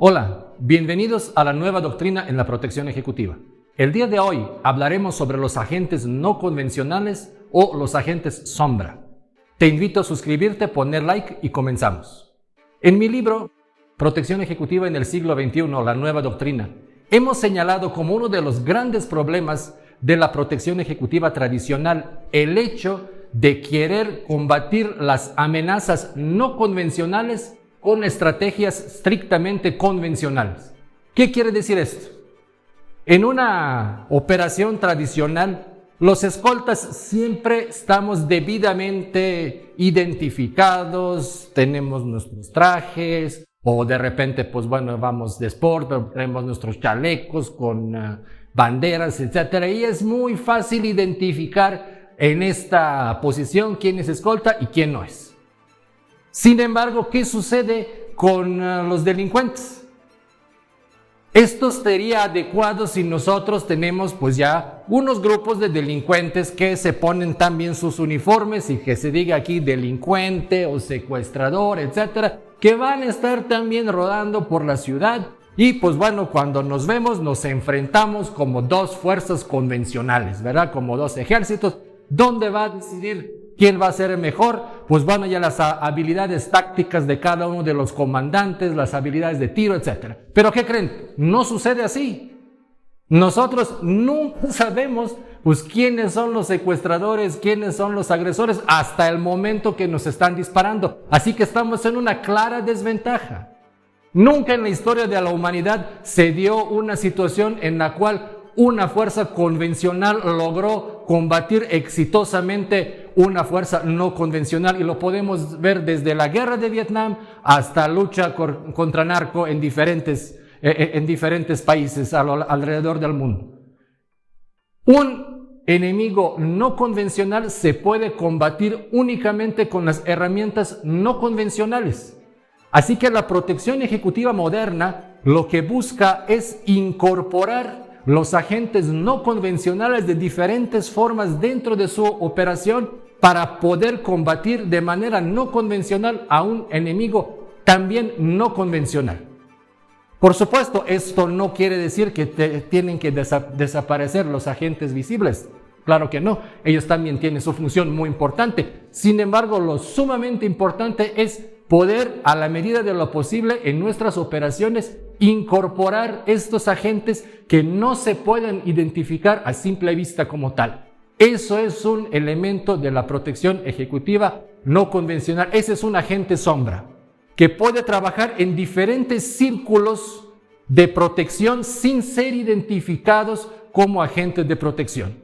Hola, bienvenidos a la nueva doctrina en la protección ejecutiva. El día de hoy hablaremos sobre los agentes no convencionales o los agentes sombra. Te invito a suscribirte, poner like y comenzamos. En mi libro, Protección Ejecutiva en el siglo XXI, la nueva doctrina, hemos señalado como uno de los grandes problemas de la protección ejecutiva tradicional el hecho de querer combatir las amenazas no convencionales con estrategias estrictamente convencionales. ¿Qué quiere decir esto? En una operación tradicional, los escoltas siempre estamos debidamente identificados, tenemos nuestros trajes, o de repente, vamos de sport, pero tenemos nuestros chalecos con banderas, etc. Y es muy fácil identificar en esta posición quién es escolta y quién no es. Sin embargo, ¿qué sucede con los delincuentes? Esto sería adecuado si nosotros tenemos ya unos grupos de delincuentes que se ponen también sus uniformes y que se diga aquí delincuente o secuestrador, etcétera, que van a estar también rodando por la ciudad y cuando nos vemos nos enfrentamos como dos fuerzas convencionales, ¿verdad? Como dos ejércitos. ¿Dónde va a decidir quién va a ser el mejor? Ya las habilidades tácticas de cada uno de los comandantes, las habilidades de tiro, etc. Pero ¿qué creen? No sucede así. Nosotros nunca sabemos quiénes son los secuestradores, quiénes son los agresores hasta el momento que nos están disparando. Así que estamos en una clara desventaja. Nunca en la historia de la humanidad se dio una situación en la cual una fuerza convencional logró combatir exitosamente una fuerza no convencional, y lo podemos ver desde la guerra de Vietnam hasta lucha contra narco en diferentes países alrededor del mundo. Un enemigo no convencional se puede combatir únicamente con las herramientas no convencionales. Así que la protección ejecutiva moderna lo que busca es incorporar los agentes no convencionales de diferentes formas dentro de su operación para poder combatir de manera no convencional a un enemigo también no convencional. Por supuesto, esto no quiere decir que tienen que desaparecer los agentes visibles. Claro que no, ellos también tienen su función muy importante. Sin embargo, lo sumamente importante es poder, a la medida de lo posible, en nuestras operaciones, incorporar estos agentes que no se pueden identificar a simple vista como tal. Eso es un elemento de la protección ejecutiva no convencional. Ese es un agente sombra que puede trabajar en diferentes círculos de protección sin ser identificados como agentes de protección.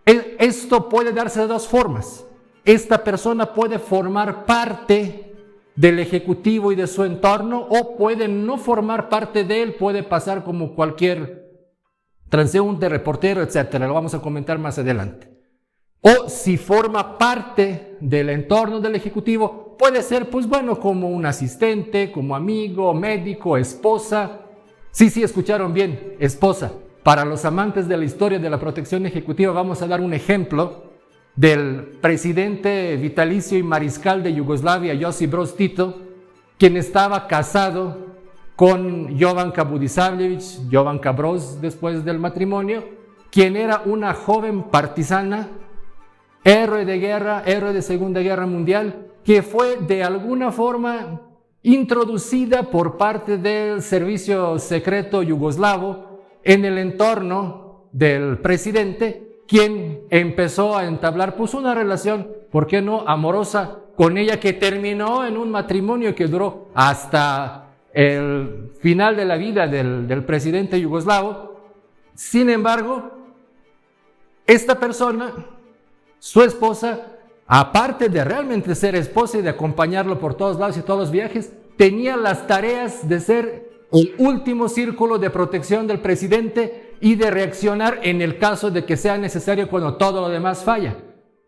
Esto puede darse de dos formas. Esta persona puede formar parte del ejecutivo y de su entorno, o puede no formar parte de él, puede pasar como cualquier transeúnte, reportero, etcétera. Lo vamos a comentar más adelante. O si forma parte del entorno del ejecutivo, puede ser como un asistente, como amigo, médico, esposa. Sí, escucharon bien, esposa. Para los amantes de la historia de la protección ejecutiva, vamos a dar un ejemplo del presidente vitalicio y mariscal de Yugoslavia, Josip Broz Tito, quien estaba casado con Jovanka Budisavljević, Jovanka Broz, después del matrimonio, quien era una joven partisana, héroe de guerra, héroe de Segunda Guerra Mundial, que fue de alguna forma introducida por parte del servicio secreto yugoslavo en el entorno del presidente, quien empezó a entablar una relación, ¿por qué no?, amorosa con ella, que terminó en un matrimonio que duró hasta el final de la vida del presidente yugoslavo. Sin embargo, esta persona, su esposa, aparte de realmente ser esposa y de acompañarlo por todos lados y todos los viajes, tenía las tareas de ser el último círculo de protección del presidente y de reaccionar en el caso de que sea necesario cuando todo lo demás falla.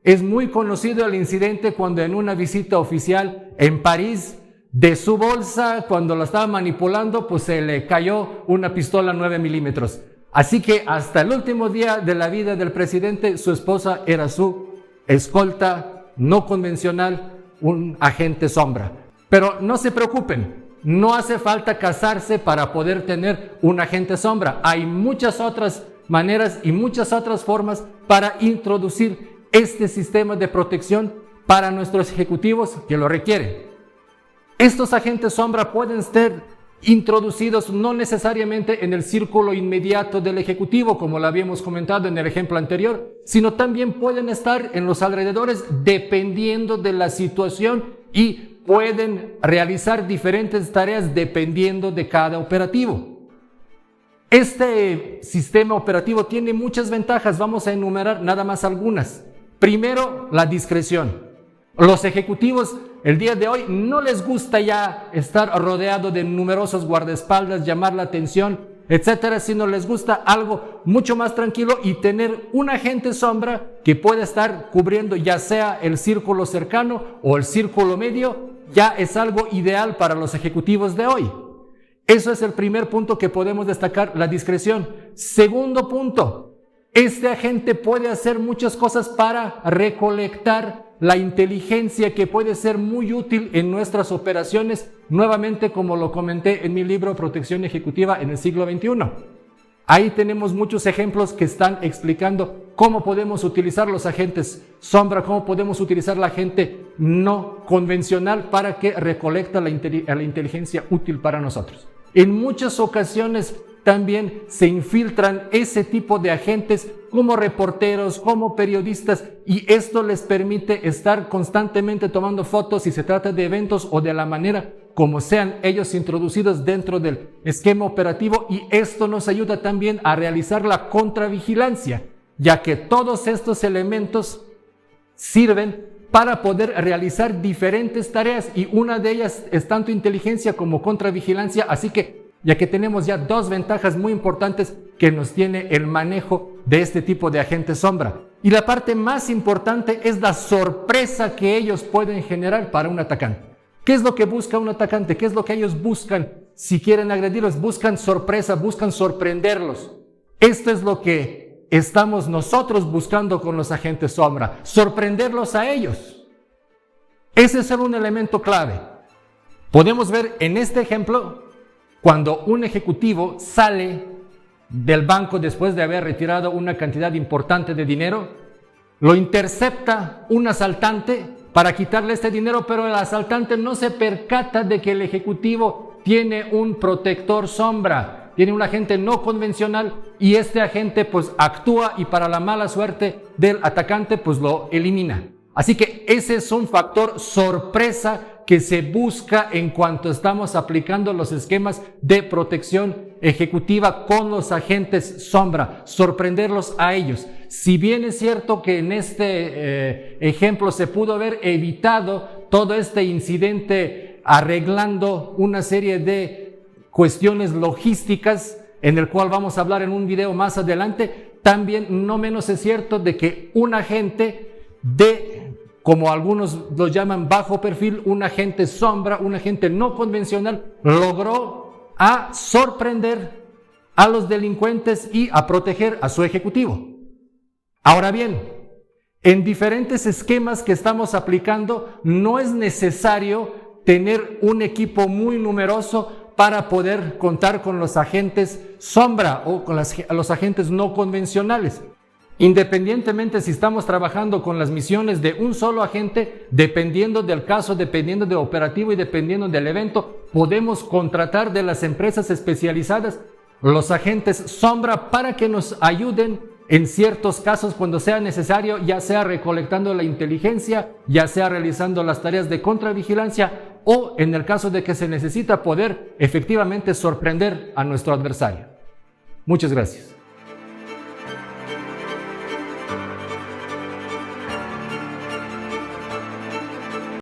Es muy conocido el incidente cuando en una visita oficial en París, de su bolsa, cuando lo estaba manipulando, se le cayó una pistola 9 milímetros. Así que hasta el último día de la vida del presidente, su esposa era su escolta no convencional, un agente sombra. Pero no se preocupen, no hace falta casarse para poder tener un agente sombra. Hay muchas otras maneras y muchas otras formas para introducir este sistema de protección para nuestros ejecutivos que lo requieren. Estos agentes sombra pueden ser introducidos no necesariamente en el círculo inmediato del ejecutivo, como lo habíamos comentado en el ejemplo anterior, sino también pueden estar en los alrededores dependiendo de la situación y pueden realizar diferentes tareas dependiendo de cada operativo. Este sistema operativo tiene muchas ventajas, vamos a enumerar nada más algunas. Primero, la discreción. Los ejecutivos el día de hoy no les gusta ya estar rodeado de numerosos guardaespaldas, llamar la atención, etcétera, sino les gusta algo mucho más tranquilo y tener un agente sombra que pueda estar cubriendo ya sea el círculo cercano o el círculo medio, ya es algo ideal para los ejecutivos de hoy. Eso es el primer punto que podemos destacar, la discreción. Segundo punto, este agente puede hacer muchas cosas para recolectar la inteligencia que puede ser muy útil en nuestras operaciones, nuevamente como lo comenté en mi libro Protección Ejecutiva en el siglo XXI. Ahí tenemos muchos ejemplos que están explicando cómo podemos utilizar los agentes sombra, cómo podemos utilizar la gente no convencional para que recolecta la inteligencia útil para nosotros. En muchas ocasiones también se infiltran ese tipo de agentes como reporteros, como periodistas, y esto les permite estar constantemente tomando fotos si se trata de eventos o de la manera como sean ellos introducidos dentro del esquema operativo, y esto nos ayuda también a realizar la contravigilancia, ya que todos estos elementos sirven para poder realizar diferentes tareas y una de ellas es tanto inteligencia como contravigilancia, así que ya que tenemos ya dos ventajas muy importantes que nos tiene el manejo de este tipo de agentes sombra. Y la parte más importante es la sorpresa que ellos pueden generar para un atacante. ¿Qué es lo que busca un atacante? ¿Qué es lo que ellos buscan si quieren agredirlos? Buscan sorpresa, buscan sorprenderlos. Esto es lo que estamos nosotros buscando con los agentes sombra, sorprenderlos a ellos. Ese es un elemento clave. Podemos ver en este ejemplo cuando un ejecutivo sale del banco después de haber retirado una cantidad importante de dinero, lo intercepta un asaltante para quitarle este dinero, pero el asaltante no se percata de que el ejecutivo tiene un protector sombra, tiene un agente no convencional, y este agente pues actúa y para la mala suerte del atacante pues lo elimina. Así que ese es un factor sorpresa que se busca en cuanto estamos aplicando los esquemas de protección ejecutiva con los agentes sombra, sorprenderlos a ellos. Si bien es cierto que en este ejemplo se pudo haber evitado todo este incidente arreglando una serie de cuestiones logísticas, en el cual vamos a hablar en un video más adelante, también no menos es cierto de que un agente como algunos lo llaman bajo perfil, un agente sombra, un agente no convencional, logró a sorprender a los delincuentes y a proteger a su ejecutivo. Ahora bien, en diferentes esquemas que estamos aplicando, no es necesario tener un equipo muy numeroso para poder contar con los agentes sombra o con los agentes no convencionales. Independientemente si estamos trabajando con las misiones de un solo agente, dependiendo del caso, dependiendo del operativo y dependiendo del evento, podemos contratar de las empresas especializadas los agentes sombra para que nos ayuden en ciertos casos cuando sea necesario, ya sea recolectando la inteligencia, ya sea realizando las tareas de contravigilancia o en el caso de que se necesita poder efectivamente sorprender a nuestro adversario. Muchas gracias.